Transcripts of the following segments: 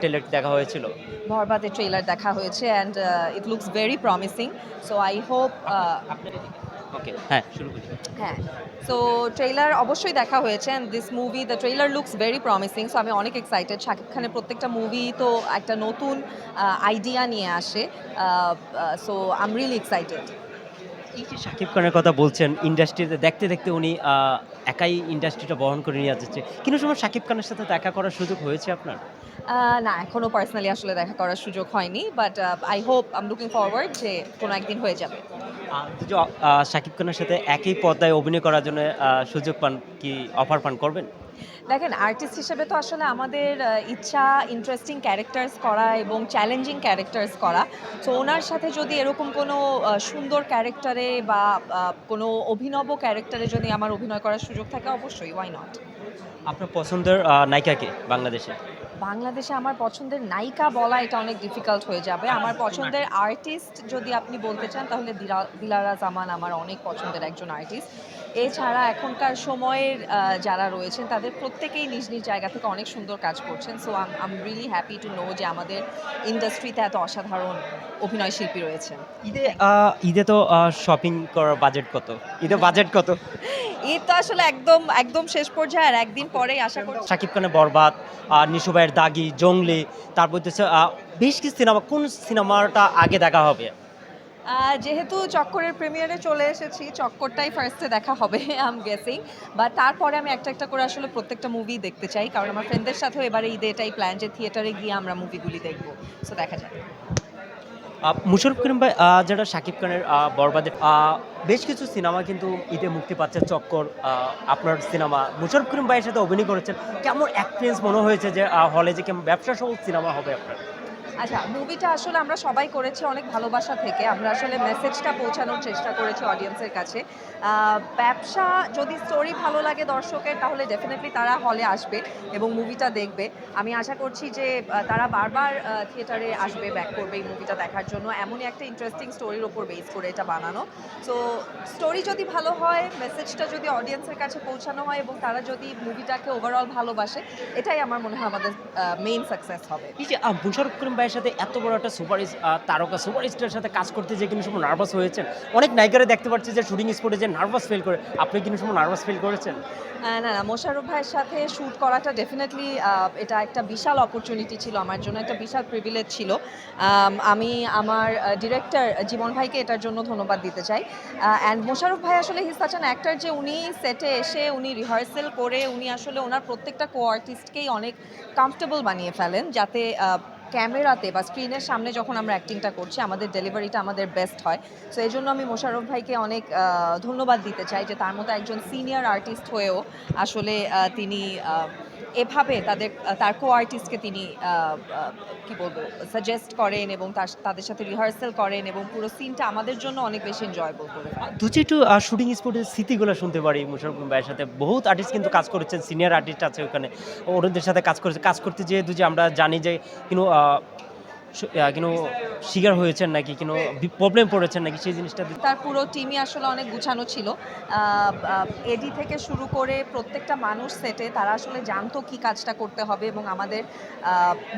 Trailer দেখা হয়েছিল। বরবাদের ট্রেলার দেখা হয়েছে and it looks very promising. So I hope আপনার ওকে, হ্যাঁ, শুরু করি। হ্যাঁ, সো ট্রেলার অবশ্যই দেখা হয়েছে and this movie the trailer looks very promising. So আমি অনেক এক্সাইটেড। শাকিব খানের প্রত্যেকটা মুভি তো একটা নতুন আইডিয়া নিয়ে আসে। So I am really excited. এই যে শাকিব খানের কথা বলছেন, ইন্ডাস্ট্রিতে দেখতে, দেখতে উনি একাই ইন্ডাস্ট্রিটা বহন করে নিয়ে যাচ্ছে। কোনো সময় শাকিব খানের সাথে দেখা করার সুযোগ হয়েছে আপনার? না, এখনো পার্সোনালি আসলে দেখা করার সুযোগ হয়নি। But I hope I am looking forward যে কোনো একদিন হয়ে যাবে। যদি শাকিব খানের সাথে একই পর্দায় অভিনয় করার জন্য সুযোগ পান, কি অফার পান, করবেন? দেখেন, আর্টিস্ট হিসেবে তো আসলে আমাদের ইচ্ছা ইন্টারেস্টিং ক্যারেক্টার্স করা এবং চ্যালেঞ্জিং ক্যারেক্টার্স করা। তো ওনার সাথে যদি এরকম কোনো সুন্দর ক্যারেক্টারে বা কোনো অভিনব ক্যারেক্টারে যদি আমার অভিনয় করার সুযোগ থাকে, অবশ্যই, ওয়াই নট? আপনার পছন্দের নায়িকা কে বাংলাদেশে? বাংলাদেশে আমার পছন্দের নায়িকা বলা এটা অনেক ডিফিকাল্ট হয়ে যাবে। আমার পছন্দের আর্টিস্ট যদি আপনি বলতে চান তাহলে দিলারা জামান আমার অনেক পছন্দের একজন আর্টিস্ট। এছাড়া এখনকার সময়ের যারা রয়েছেন তাদের প্রত্যেকেই নিজ নিজ জায়গা থেকে অনেক সুন্দর কাজ করছেন। So I'm really happy to know যে আমাদের ইন্ডাস্ট্রিতে এত অসাধারণ অভিনয় শিল্পী রয়েছেন। ঈদে ঈদে তো শপিং করার বাজেট কত? ঈদে বাজেট কত? ঈদ তো আসলে একদম একদম শেষ পর্যায়ে, আর একদিন পরেই আশা করছি। শাকিব খানের বরবাদ, নিশু ভাইয়ের দাগি, জংলি, তারপর হচ্ছে বেশ কিছু সিনেমা, কোন সিনেমাটা আগে দেখা হবে? যেহেতু চক্করের প্রিমিয়ারে চলে এসেছি, চক্করটাই ফার্স্টে দেখা হবে আই এম গেসিং। বাট তারপরে আমি একটা একটা করে আসলে প্রত্যেকটা মুভি দেখতে চাই, কারণ আমার ফ্রেন্ডদের সাথেও এবারে ঈদে এটাই প্ল্যান যে থিয়েটারে গিয়ে আমরা মুভিগুলি দেখবো। সো দেখা যাক। মুশাররফ করিম ভাই, যেটা শাকিব খানের বরবাদের বেশ কিছু সিনেমা কিন্তু ঈদে মুক্তি পাচ্ছে। চক্কর, আপনার সিনেমা মুশাররফ করিম ভাইয়ের সাথে অভিনয় করেছেন। কেমন এক্সপিরিয়েন্স মনে হয়েছে যে হলে যে কেমন ব্যবসা সহ সিনেমা হবে আপনার? আচ্ছা, মুভিটা আসলে আমরা সবাই করেছি অনেক ভালোবাসা থেকে। আমরা আসলে মেসেজটা পৌঁছানোর চেষ্টা করেছি অডিয়েন্সের কাছে। ব্যবসা, যদি স্টোরি ভালো লাগে দর্শকের তাহলে ডেফিনেটলি তারা হলে আসবে এবং মুভিটা দেখবে। আমি আশা করছি যে তারা বারবার থিয়েটারে আসবে, ব্যাক করবে এই মুভিটা দেখার জন্য। এমনই একটা ইন্টারেস্টিং স্টোরির ওপর বেস করে এটা বানানো। সো স্টোরি যদি ভালো হয়, মেসেজটা যদি অডিয়েন্সের কাছে পৌঁছানো হয় এবং তারা যদি মুভিটাকে ওভারঅল ভালোবাসে, এটাই আমার মনে হয় আমাদের মেইন সাকসেস হবে। এই যে মুশাররফ করিম ভাইয়ের সাথে এত বড় একটা তারকা সুপারস্টারের সাথে কাজ করতে যেয়ে কিন্তু সময় নার্ভাস হয়েছেন। অনেক নায়িকারা দেখতে পাচ্ছি যে শুটিং স্পটে যে নার্ভাস ফিল করে, আপনি কিন্তু সময় নার্ভাস ফিল করেছেন? না, না, মোশাররফ ভাইয়ের সাথে শ্যুট করাটা ডেফিনিটলি এটা একটা বিশাল অপরচুনিটি ছিল আমার জন্য, একটা বিশাল প্রিভিলেজ ছিল। আমি আমার ডিরেক্টর জীবন ভাইকে এটার জন্য ধন্যবাদ দিতে চাই। অ্যান্ড মোশাররফ ভাই আসলে he is such an actor যে উনি সেটে এসে উনি রিহার্সাল করে উনি আসলে ওনার প্রত্যেকটা কো-আর্টিস্টকেই অনেক কমফর্টেবল বানিয়ে ফেলেন, যাতে ক্যামেরাতে বা স্ক্রিনের সামনে যখন আমরা অ্যাক্টিংটা করছি আমাদের ডেলিভারিটা আমাদের বেস্ট হয়। সো এই জন্য আমি মোশাররফ ভাইকে অনেক ধন্যবাদ দিতে চাই যে তার মতো একজন সিনিয়র আর্টিস্ট হয়েও আসলে তিনি এভাবে তার কো আর্টিস্টকে তিনি কি বলবো সাজেস্ট করেন এবং তাদের সাথে রিহার্সাল করেন এবং পুরো সিনটা আমাদের জন্য অনেক বেশি এনজয়েবল করে ফেলেন। দুচি একটু শুটিং স্পটের স্মৃতিগুলো শুনতে পারি। মুশাররফ করিম ভাইয়ের সাথে বহুত আর্টিস্ট কিন্তু কাজ করেছেন, সিনিয়র আর্টিস্ট আছে ওখানে, ওদের সাথে কাজ করতে যেয়ে দুজি আমরা জানি যে কিন্তু কিন্তু শিকার হয়েছেন নাকি কিন্তু প্রবলেম পড়েছেন নাকি, সেই জিনিসটা তার পুরো টিমই আসলে অনেক গুছানো ছিল। এডি থেকে শুরু করে প্রত্যেকটা মানুষ সেটে তারা আসলে জানতো কি কাজটা করতে হবে এবং আমাদের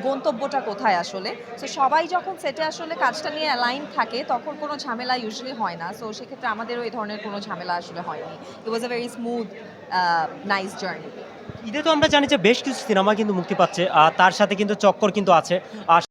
গন্তব্যটা কোথায় আসলে। সো সবাই যখন সেটে আসলে কাজটা নিয়ে অ্যালাইন থাকে তখন কোনো ঝামেলা ইউজুয়ালি হয় না। সো সেক্ষেত্রে আমাদেরও এই ধরনের কোনো ঝামেলা আসলে হয়নি। It was a very smooth nice journey. ঈদে তো আমরা জানি যে বেশ কিছু সিনেমা কিন্তু মুক্তি পাচ্ছে, তার সাথে কিন্তু চক্কর কিন্তু আছে।